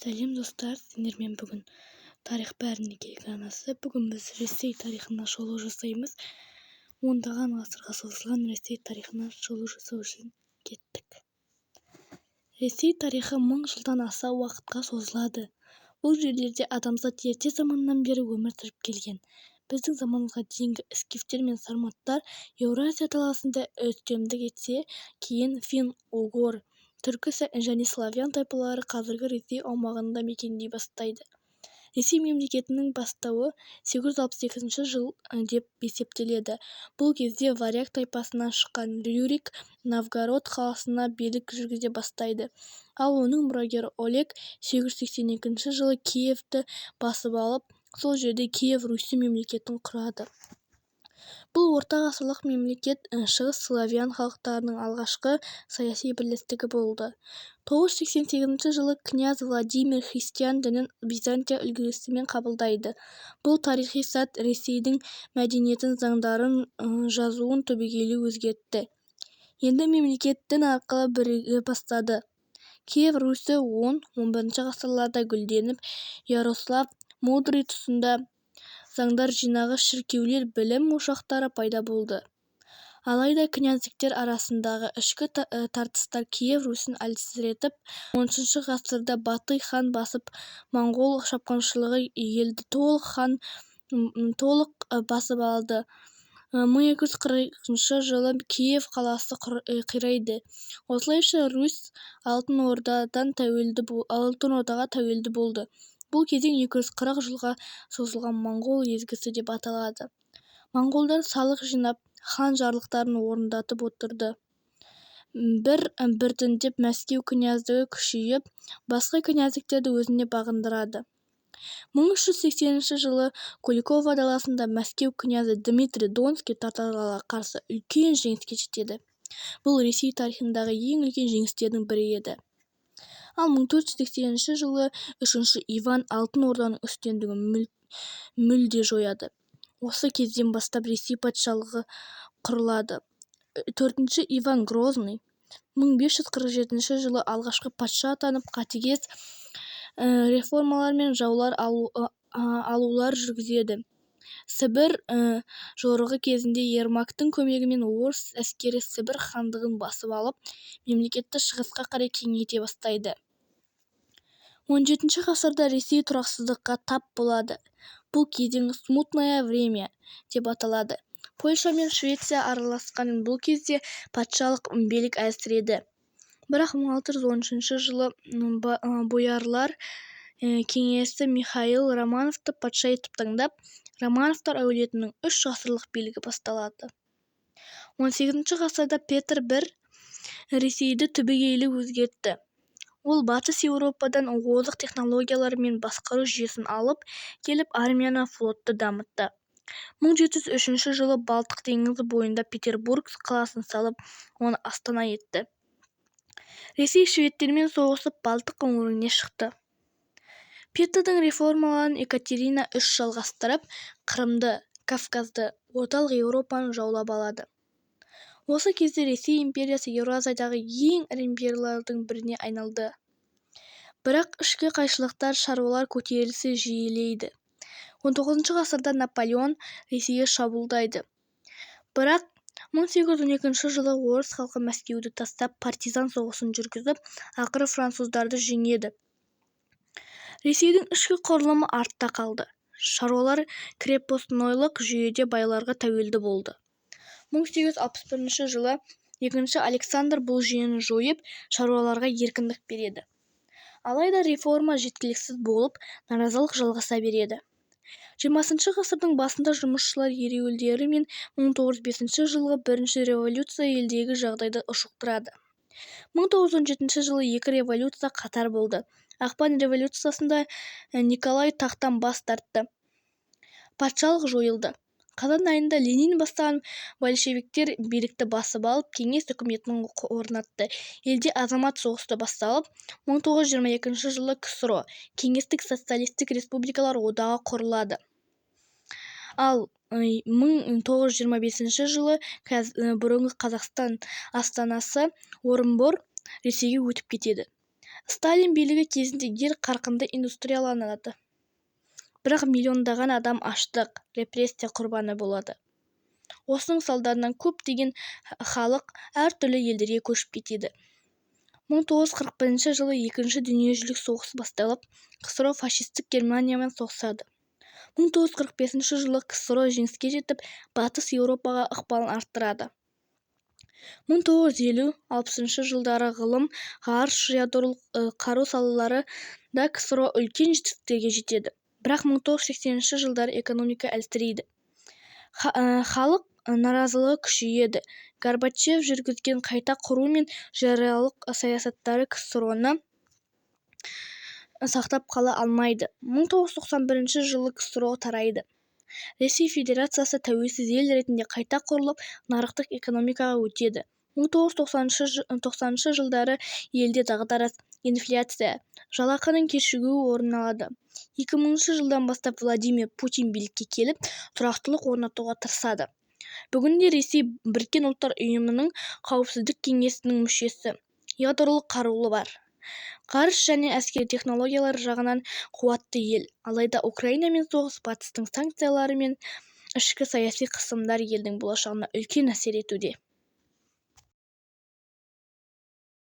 Сәлем достар, сендермен бүгін тарих бәріне керек анасы. Бүгін біз Ресей тарихына шолу жасаймыз. Ондаған ғасырға созылған Ресей тарихына шолу жасау үшін кеттік. Ресей тарихы 1000 жылдан аса уақытқа созылады. Бұл жерлерде адамзат ерте заманнан бері өмір сүріп келген. Біздің заманымызға дейінгі скифтер мен сарматтар Еуразия даласында үстемдік етсе, кейін фин-угор, түркі және славян тайпалары қазіргі Ресей аумағында мекендей бастайды. Ресей мемлекетінің бастауы 862 жыл деп есептеледі. Бұл кезде варяг тайпасынан шыққан Рюрик Новгород қаласына билік жүргізе бастайды. Ал оның мұрагері Олег 882 жылы Киевті басып алып, сол жерде Киев Русі мемлекетін құрады. Бұл орта ғасырлық мемлекет шығыс славян халықтарының алғашқы саяси бірлестігі болды. 988 жылы князь Владимир христиан дінін Византия үлгісімен қабылдайды. Бұл тарихи сәт Ресейдің мәдениетін, заңдарын, жазуын түбегейлі өзгертті. Енді мемлекет дін арқылы біріге бастады. Киев Русі 10-11 ғасырларда гүлденіп, Ярослав Мудрый тұсында заңдар жинағы, шіркеулер, білім ошақтары пайда болды. Алайда князьдіктер арасындағы ішкі тартыстар Киев Русін әлсіретіп, 10 ғасырда Батый хан басып, моңғол шапқыншылығы елді толық басып алды. 1240 жылы Киев қаласы қирайды. Осылайша Русь Алтын Ордаға тәуелді болды. Бұл кезең 240 жылға созылған моңғол езгісі деп аталады. Моңғолдар салық жинап, хан жарлықтарын орындатып отырды. Біртіндеп Мәскеу князьдігі күшейіп, басқа князьдіктерді өзіне бағындырады. 1380 жылы Куликово даласында Мәскеу князі Дмитрий Донский татарларға қарсы үлкен жеңіске жетеді. Бұл Ресей тарихындағы ең үлкен жеңістердің бірі еді. Ал 1480 жылы 3 Иван Алтын Орданың үстемдігін мүлде жояды. Осы кезден бастап Ресей патшалығы құрылады. 4 Иван Грозный 1547 жылы алғашқы патша атанып, қатыгез реформалар мен жаулар алулар жүргізеді. Сібір жорығы кезінде Ермактың көмегімен орыс әскері Сібір хандығын басып алып, мемлекетті шығысқа қарай кеңейте бастайды. 17 ғасырда Ресей тұрақсыздыққа тап болады. Бұл кезең смутное время деп аталады. Польша мен Швеция араласқан бұл кезде патшалық билік әлсіреді. Бірақ 1613 жылы боярлар кеңесі Михаил Романовты патша етіп таңдап, Романовтар әулетінің 3 ғасырлық билігі басталады. 18 ғасырда Петр I Ресейді түбегейлі өзгертті. Ол батыс Еуропадан озық технологиялар мен басқару жүйесін алып келіп, армияны, флотты дамытты. 1703 жылы Балтық теңізі бойында Петербург қаласын салып, оны астана етті. Ресей шведтермен соғысып Балтық өңіріне шықты. Петрдің реформаларын Екатерина жалғастырып, Қырымды, Кавказды, орталық Еуропаны жаулап алады. Осы кезде Ресей империясы Еуразиядағы ең ірі империялардың біріне айналды. Бірақ ішкі қайшылықтар, шаруалар көтерілісі жиілейді. 19 ғасырда Наполеон Ресейге шабуылдайды. Бірақ 1812 жылы орыс халқы Мәскеуді тастап, партизан соғысын жүргізіп, ақыры француздарды жеңеді. Ресейдің ішкі құрылымы артта қалды. Шаруалар крепостнойлық жүйеде байларға тәуелді болды. 1861 жылы 2 Александр бұл жүйені жойып, шаруаларға еркіндік береді. Алайда реформа жеткіліксіз болып, наразылық жалғаса береді. 20 ғасырдың басында жұмысшылар ереуілдері мен 1905 жылғы бірінші революция елдегі жағдайды ушықтырады. 1917 жылы 2 революция қатар болды. Ақпан революциясында Николай тақтан бас тартты. Патшалық жойылды. Қазан айында Ленин бастаған большевиктер билікті басып алып, кеңес үкіметін орнатты. Елде азамат соғысы басталып, 1922 жылы КСРО, Кеңестік социалистік республикалар одағы құрылады. Ал 1925 жылы бұрынғы Қазақстан астанасы Орынбор Ресейге өтіп кетеді. Сталин билігі кезінде ел қарқынды индустрияланады, бірақ миллиондаған адам аштық, репрессия құрбаны болады. Осының салдарынан көптеген халық әртүрлі елдерге көшіп кетеді. 1941 жылы екінші дүниежүзілік соғыс басталып, КСРО фашистік Германиямен соғысады. 1945 жылы КСРО жеңіске жетіп, батыс Еуропаға ықпалын арттырады. 1950-60 жылдары ғылым, ғарыш, ядролық қару салалары да КСРО үлкен жетістіктерге жетеді. Бірақ 1980 жылдары экономика әлсірейді. Халық наразылығы күшейеді. Горбачев жүргізген қайта құру мен жариялық саясаттары КСРОны сақтап қала алмайды. 1991 жылы КСРО тарайды. Ресей Федерациясы тәуелсіз ел ретінде қайта құрылып, нарықтық экономикаға өтеді. 1990 жылдары елде дағдарыс, инфляция, жалақының кешігуі орын алады. 2000 жылдан бастап Владимир Путин билікке келіп, тұрақтылық орнатуға тырысады. Бүгінде Ресей Біріккен ұлттар ұйымының қауіпсіздік кеңесінің мүшесі. Ядролық қарулы бар. Ғарыш және әскери технологиялар жағынан қуатты ел. Алайда Украинамен соғыс, батыстың санкциялары мен ішкі саяси қысымдар елдің болашағына үлкен әсер етуде.